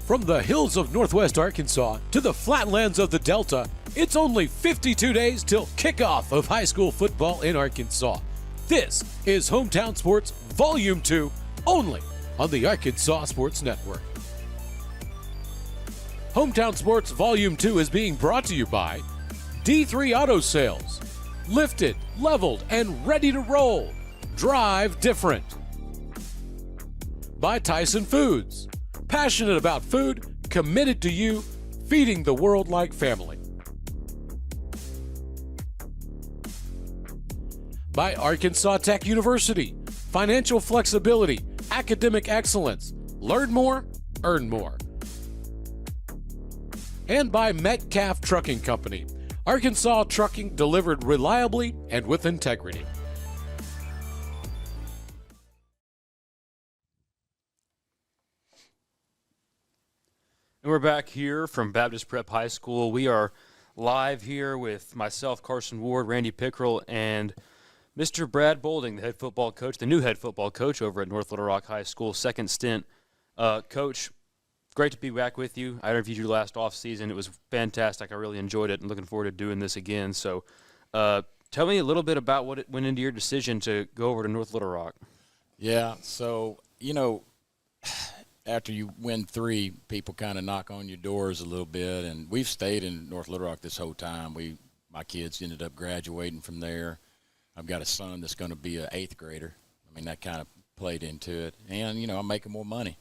From the hills of northwest Arkansas to the flatlands of the Delta, it's only 52 days till kickoff of high school football in Arkansas. This is Hometown Sports Volume 2, only on the Arkansas Sports Network. Hometown Sports Volume 2 is being brought to you by D3 Auto Sales. Lifted, leveled, and ready to roll. Drive different. By Tyson Foods. Passionate about food, committed to you, feeding the world like family. By Arkansas Tech University. Financial flexibility, academic excellence. Learn more, earn more. And by Metcalf Trucking Company. Arkansas trucking delivered reliably and with integrity. And we're back here from Baptist Prep High School. We are live here with myself, Carson Ward, Randy Pickrell, and Mr. Brad Bolding, the head football coach, the new head football coach over at North Little Rock High School, second stint. Coach, great to be back with you. I interviewed you last offseason. It was fantastic. I really enjoyed it and looking forward to doing this again. So tell me a little bit about what went into your decision to go over to North Little Rock. Yeah, so, you know, after you win 3, people kind of knock on your doors a little bit, and we've stayed in North Little Rock this whole time. My kids ended up graduating from there. I've got a son that's going to be an 8th grader. I mean, that kind of played into it. And, you know, I'm making more money.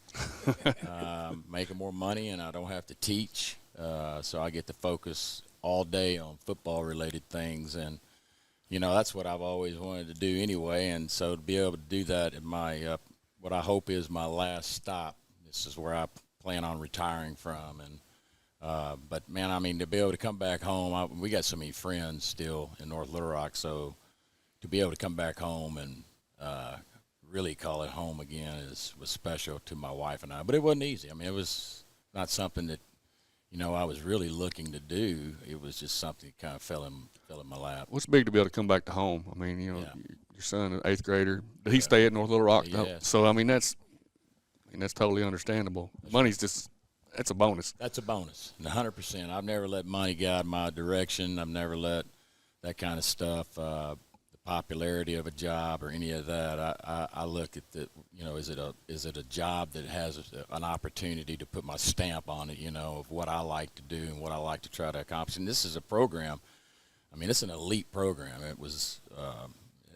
Making more money, and I don't have to teach. So I get to focus all day on football-related things. And, you know, that's what I've always wanted to do anyway. And so to be able to do that at my what I hope is my last stop, this is where I plan on retiring from. And but, man, I mean, to be able to come back home, we got so many friends still in North Little Rock. So to be able to come back home and really call it home again was special to my wife and I. But it wasn't easy. I mean, it was not something that, you know, I was really looking to do. It was just something that kind of fell in my lap. What's big to be able to come back to home? I mean, you know, your son, an 8th grader, did he stay at North Little Rock? Yeah. So, I mean, that's totally understandable. Money's just – that's a bonus. That's a bonus, 100%. I've never let money guide my direction. I've never let that kind of stuff, the popularity of a job or any of that. I look at the, you know, is it a job that has an opportunity to put my stamp on it, you know, of what I like to do and what I like to try to accomplish. And this is a program, I mean, it's an elite program. It was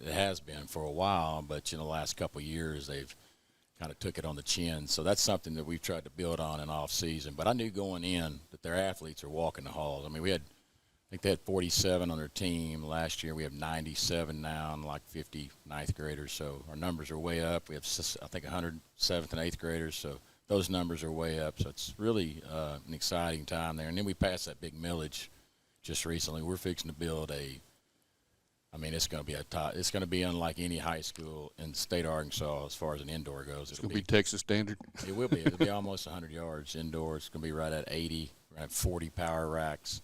it has been for a while, but, you know, the last couple of years they've kind of took it on the chin. So that's something that we've tried to build on in off season. But I knew going in that their athletes are walking the halls. I mean, I think they had 47 on their team. Last year we have 97 now and like 50 ninth graders. So our numbers are way up. We have, I think, 100 7th and 8th graders. So those numbers are way up. So it's really an exciting time there. And then we passed that big millage just recently. We're fixing to build it's going to be it's going to be unlike any high school in the state of Arkansas as far as an indoor goes. It's going to be Texas standard. It will be. It'll be almost 100 yards indoors. It's going to be right at 80. We're going to have 40 power racks.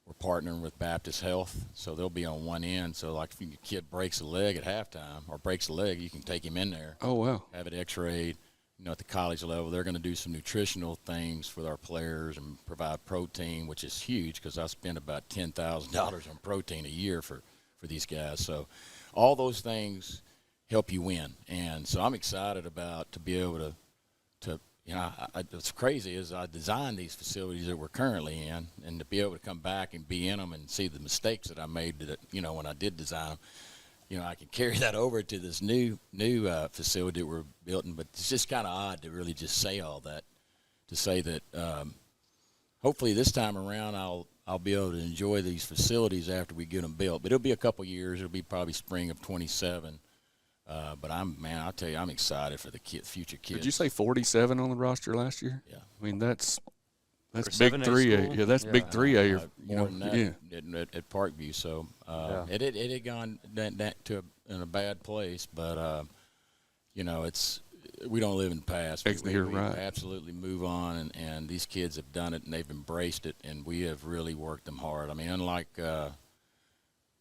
We're partnering with Baptist Health, so they'll be on one end. So, like, if your kid breaks a leg at halftime or breaks a leg, you can take him in there. Oh, wow. Have it x-rayed. You know, at the college level, they're going to do some nutritional things for our players and provide protein, which is huge because I spend about $10,000 on protein a year for these guys. So all those things help you win. And so I'm excited to be able to you know, what's crazy is I designed these facilities that we're currently in, and to be able to come back and be in them and see the mistakes that I made that, you know, when I did design them, you know, I can carry that over to this new facility that we're building. But it's just kind of odd to really just say all that, to say that hopefully this time around I'll be able to enjoy these facilities after we get them built. But it'll be a couple years. It'll be probably spring of 27. But I'll tell you, I'm excited for the future kids. Did you say 47 on the roster last year? Yeah. I mean, that's big 7A 3A. school? Yeah, that's big 3A. More than that at Parkview. So it had gone in a bad place. But, you know, we don't live in the past. We right. absolutely move on, and these kids have done it, and they've embraced it, and we have really worked them hard. I mean, unlike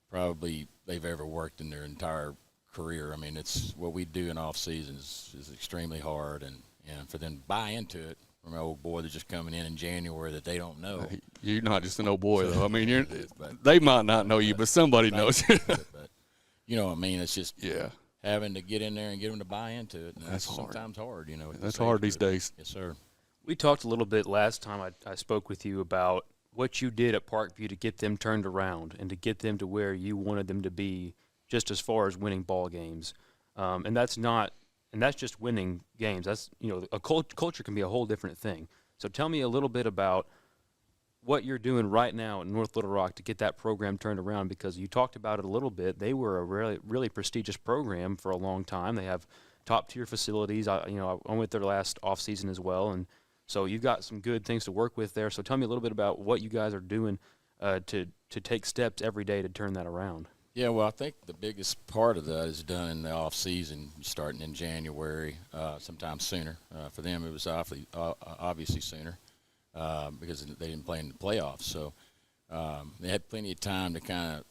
probably they've ever worked in their entire career. I mean, it's what we do in off season is extremely hard, and for them to buy into it from an old boy that's just coming in January that they don't know. You're not just an old boy, though. I mean, But they might not know you, but somebody knows you. but you know what I mean? It's just having to get in there and get them to buy into it. And that's hard. sometimes hard, you know. That's hard these days. Yes, sir. We talked a little bit last time I spoke with you about what you did at Parkview to get them turned around and to get them to where you wanted them to be, just as far as winning ball games. And that's just winning games. That's, you know, a culture can be a whole different thing. So tell me a little bit about what you're doing right now at North Little Rock to get that program turned around, because you talked about it a little bit. They were a really, really prestigious program for a long time. They have top-tier facilities. I went there last off-season as well, and so you've got some good things to work with there. So tell me a little bit about what you guys are doing to take steps every day to turn that around. Yeah, well, I think the biggest part of that is done in the off season, starting in January, sometimes sooner. For them, it was obviously sooner because they didn't play in the playoffs. So they had plenty of time to kind of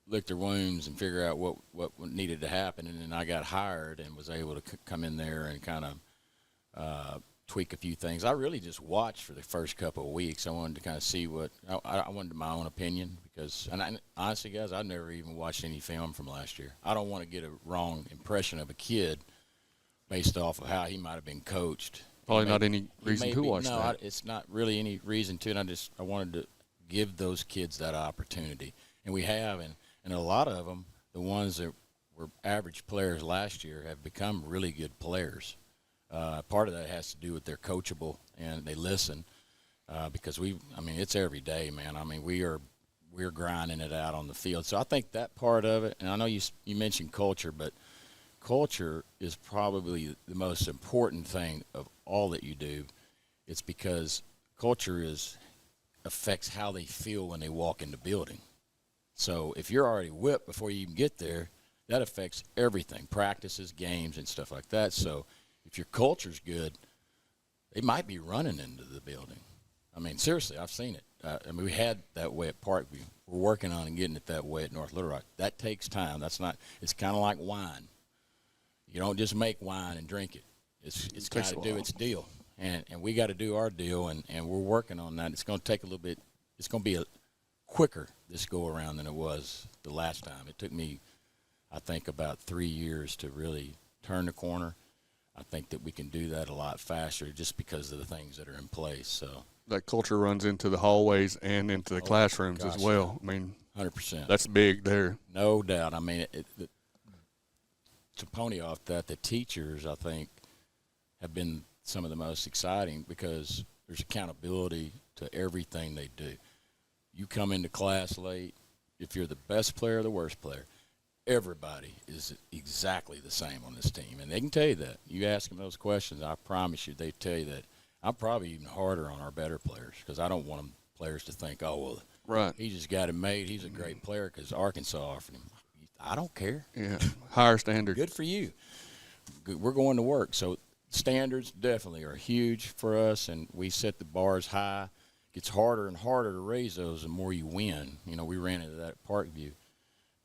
lick their wounds and figure out what needed to happen. And then I got hired and was able to come in there and kind of tweak a few things. I really just watched for the first couple of weeks. I wanted to kind of see what I wanted my own opinion, because honestly, guys, I've never even watched any film from last year. I don't want to get a wrong impression of a kid based off of how he might have been coached. Probably not any reason to watch no, that. It's not really any reason to. And I wanted to give those kids that opportunity, and we have, and a lot of them, the ones that were average players last year, have become really good players. Part of that has to do with they're coachable and they listen, because it's every day, man. I mean, we're grinding it out on the field. So I think that part of it, and I know you mentioned culture, but culture is probably the most important thing of all that you do. It's because culture affects how they feel when they walk in the building. So if you're already whipped before you even get there, that affects everything, practices, games, and stuff like that. So if your culture's good, they might be running into the building. I mean, seriously, I've seen it. We had that way at Parkview. We're working on and getting it that way at North Little Rock. That takes time. It's kind of like wine. You don't just make wine and drink it. It's got to do its deal. And we got to do our deal, and we're working on that. It's going to take a little bit. It's going to be quicker this go-around than it was the last time. It took me, I think, about 3 years to really turn the corner. I think that we can do that a lot faster just because of the things that are in place. So that culture runs into the hallways and into the classrooms as well. I mean, 100%. That's big there. No doubt. I mean, to pony off that, the teachers, I think, have been some of the most exciting because there's accountability to everything they do. You come into class late, if you're the best player or the worst player, everybody is exactly the same on this team, and they can tell you that. You ask them those questions, I promise you they tell you that. I'm probably even harder on our better players because I don't want players to think, oh, well, right, he just got it made. He's a great player because Arkansas offered him. I don't care. Yeah, higher standard. Good for you. We're going to work. So standards definitely are huge for us, and we set the bars high. It gets harder and harder to raise those the more you win. You know, we ran into that at Parkview.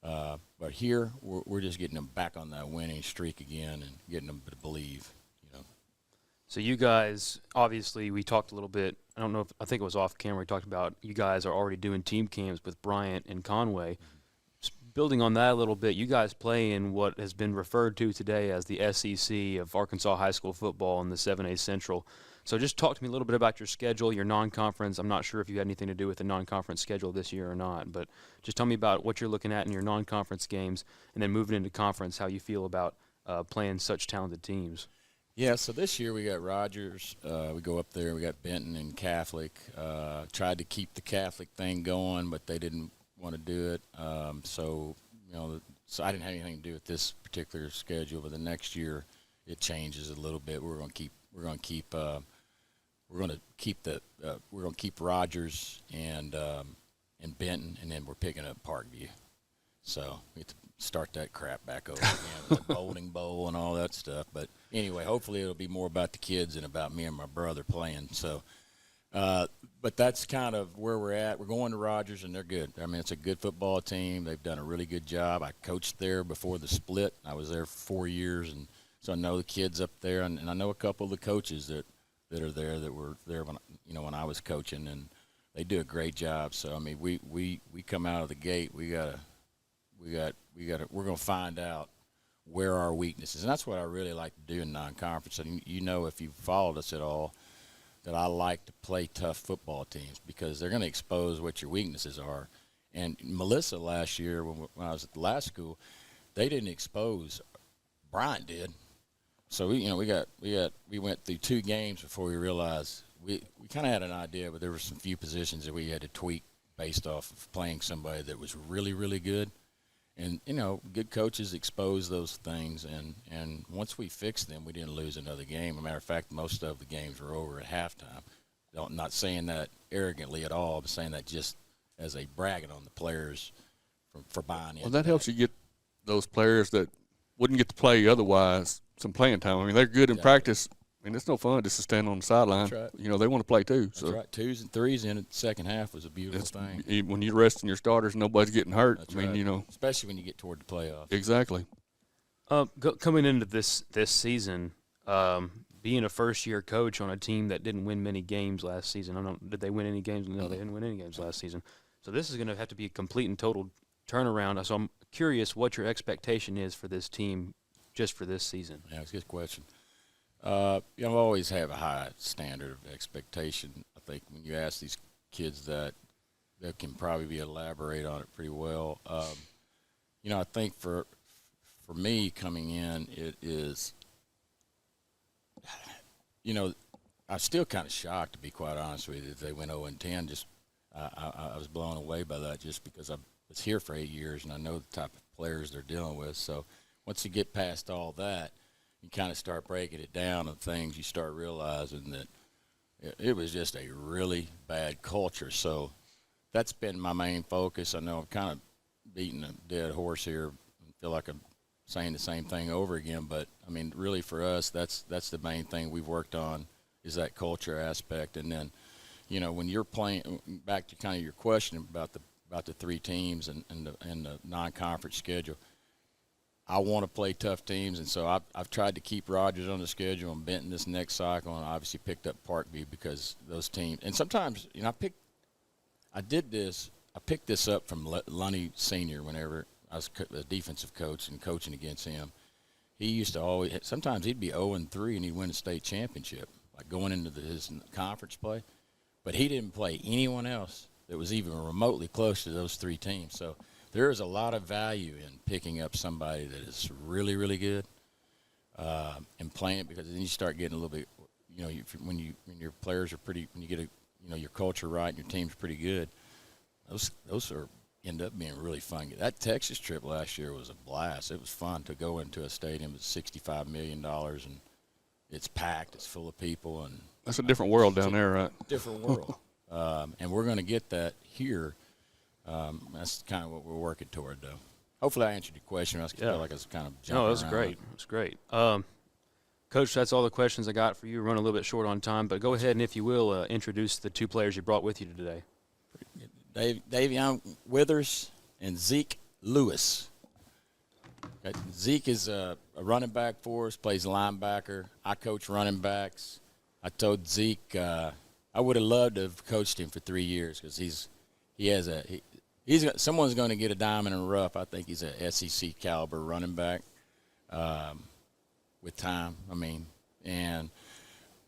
But here, we're just getting them back on that winning streak again and getting them to believe, you know. So you guys, obviously, we talked a little bit. I don't know I think it was off camera. We talked about you guys are already doing team camps with Bryant and Conway. Just building on that a little bit, you guys play in what has been referred to today as the SEC of Arkansas high school football in the 7A Central. So just talk to me a little bit about your schedule, your non-conference. I'm not sure if you had anything to do with the non-conference schedule this year or not, but just tell me about what you're looking at in your non-conference games, and then moving into conference, how you feel about playing such talented teams. Yeah, so this year we got Rogers. We go up there. We got Benton and Catholic. Tried to keep the Catholic thing going, but they didn't want to do it. So I didn't have anything to do with this particular schedule. But the next year it changes a little bit. We're going to keep Rogers and Benton, and then we're picking up Parkview. So we have to start that crap back over again with the bowling bowl and all that stuff. But anyway, hopefully it'll be more about the kids than about me and my brother playing. So, but that's kind of where we're at. We're going to Rogers, and they're good. I mean, it's a good football team. They've done a really good job. I coached there before the split. I was there for 4 years, and so I know the kids up there, and I know a couple of the coaches that that are there that were there when I was coaching, and they do a great job. So I mean, we come out of the gate, we're going to find out where our weaknesses, and that's what I really like to do in non-conference. And if you've followed us at all, that I like to play tough football teams because they're going to expose what your weaknesses are. And Melissa last year, when I was at the last school, they didn't expose. Bryant did. So we went through 2 games before we realized we kind of had an idea, but there were some few positions that we had to tweak based off of playing somebody that was really, really good. And, good coaches expose those things, and once we fixed them, we didn't lose another game. As a matter of fact, most of the games were over at halftime. I'm not saying that arrogantly at all, but saying that just as a bragging on the players for buying in. Well, that helps you get those players that wouldn't get to play otherwise some playing time. I mean, they're good in practice. I mean, it's no fun just to stand on the sideline. That's right. They want to play too. That's right. 2s and 3s in the second half was a beautiful thing. When you're resting your starters, nobody's getting hurt. That's right. Especially when you get toward the playoffs. Exactly. Coming into this season, being a first-year coach on a team that didn't win many games last season. Did they win any games? No, they didn't win any games last season. So this is going to have to be a complete and total turnaround. So I'm curious what your expectation is for this team just for this season. Yeah, it's a good question. I always have a high standard of expectation. I think when you ask these kids that, they can probably elaborate on it pretty well. I think for me coming in, it is, I'm still kind of shocked, to be quite honest with you, that they went 0-10. Just I was blown away by that just because I was here for 8 years and I know the type of players they're dealing with. So once you get past all that, you kind of start breaking it down and things, you start realizing that it was just a really bad culture. So that's been my main focus. I know I'm kind of beating a dead horse here. I feel like I'm saying the same thing over again, but, I mean, really for us, that's the main thing we've worked on is that culture aspect. And then, when you're playing, back to kind of your question about the 3 teams and the non-conference schedule, I want to play tough teams, and so I've tried to keep Rogers on the schedule and Benton this next cycle, and obviously picked up Parkview because those teams. And sometimes, I picked this up from Lunny Sr. whenever I was a defensive coach and coaching against him. He used to sometimes he'd be 0-3 and he'd win a state championship, like going into his conference play. But he didn't play anyone else that was even remotely close to those 3 teams. So there is a lot of value in picking up somebody that is really, really good and playing it, because then you start getting a little bit, when your players are pretty, when you get your culture right and your team's pretty good, those end up being really fun. That Texas trip last year was a blast. It was fun to go into a stadium that's $65 million and it's packed, it's full of people, and that's a different world down there, right? Different world, and we're going to get that here. That's kind of what we're working toward, though. Hopefully I answered your question. I feel like I was kind of jumping No, that's around. great. That's great. Coach, that's all the questions I got for you. We're running a little bit short on time, but go ahead and, if you will, introduce the 2 players you brought with you today. Davion Withers and Zeke Lewis. Okay. Zeke is a running back for us, plays linebacker. I coach running backs. I told Zeke I would have loved to have coached him for 3 years because someone's going to get a diamond in the rough. I think he's a SEC caliber running back with time. I mean, and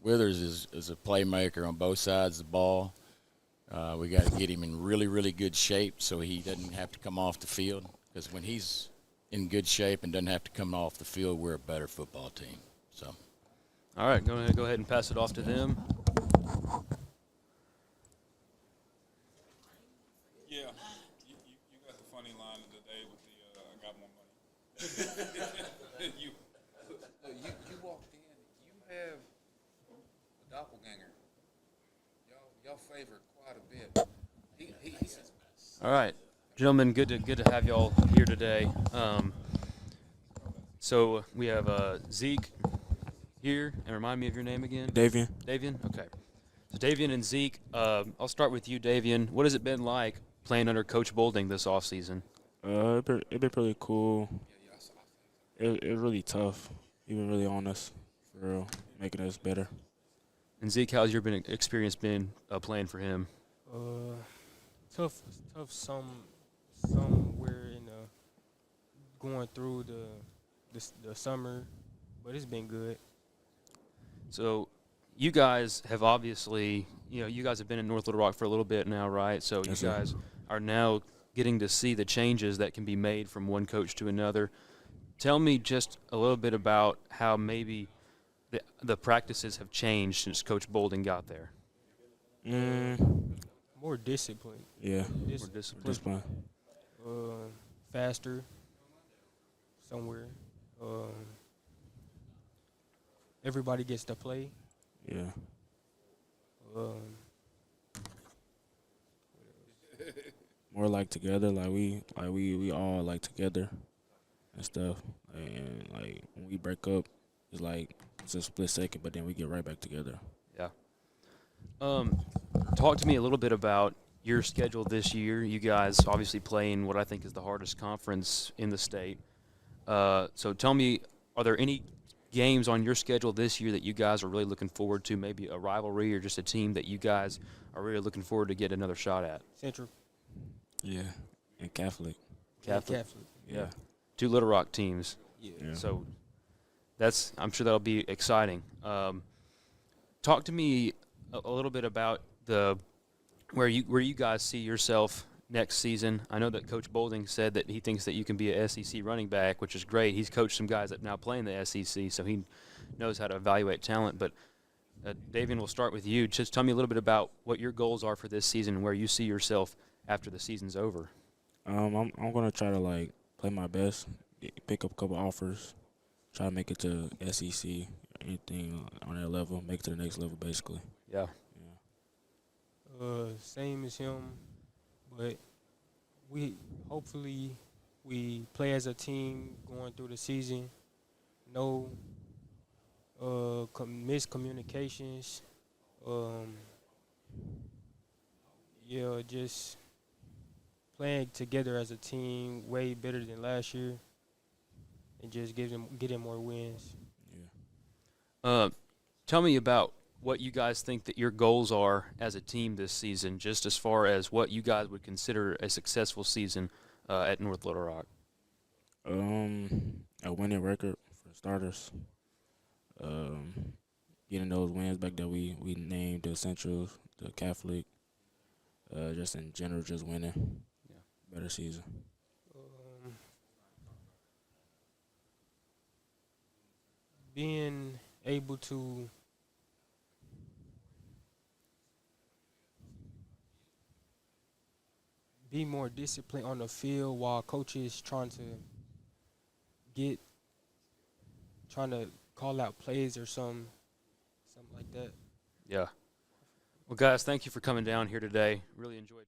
Withers is a playmaker on both sides of the ball. We got to get him in really, really good shape so he doesn't have to come off the field, because when he's in good shape and doesn't have to come off the field, we're a better football team. So, all right, go ahead and pass it off to them. Yeah, you got the funny line of the day with the I got more money. you walked in. You have a doppelganger. Y'all favor quite a bit. He's All right, gentlemen, good to have y'all here today. So we have Zeke here, and remind me of your name again. Davian. Davian. Okay. So Davian and Zeke. I'll start with you, Davian. What has it been like playing under Coach Bolding this offseason? It been pretty cool. It was really tough. He was really on us, for real, making us better. And Zeke, how's your experience been playing for him? Tough somewhere in going through the summer, but it's been good. So you guys have obviously, you guys have been in North Little Rock for a little bit now, right? So Yes, you sir. guys are now getting to see the changes that can be made from one coach to another. Tell me just a little bit about how maybe the practices have changed since Coach Bolding got there. More discipline. Yeah, More discipline. discipline. Faster somewhere. Everybody gets to play. Yeah. More like together, like we all like together and stuff. And like when we break up, it's a split second, but then we get right back together. Yeah. Talk to me a little bit about your schedule this year. You guys obviously play in what I think is the hardest conference in the state. So tell me, are there any games on your schedule this year that you guys are really looking forward to, maybe a rivalry or just a team that you guys are really looking forward to get another shot at? Central. Yeah. And Catholic. Catholic. Yeah. Two Little Rock teams. Yeah. So I'm sure that'll be exciting. Talk to me a little bit about where you guys see yourself next season. I know that Coach Bolding said that he thinks that you can be a SEC running back, which is great. He's coached some guys that now play in the SEC, so he knows how to evaluate talent. But Davian, we'll start with you. Just tell me a little bit about what your goals are for this season and where you see yourself after the season's over. I'm gonna try to play my best, pick up a couple offers, try to make it to SEC, anything on that level, make it to the next level, basically. Yeah. Same as him, but hopefully we play as a team going through the season. No miscommunications. Just playing together as a team way better than last year, and just getting more wins. Yeah. Tell me about what you guys think that your goals are as a team this season, just as far as what you guys would consider a successful season at North Little Rock. A winning record for starters. Getting those wins back that we named the Central, the Catholic. Just in general, just winning. Yeah. Better season. Being able to be more disciplined on the field while coaches trying to call out plays or something like that. Yeah. Well, guys, thank you for coming down here today. Really enjoyed talking.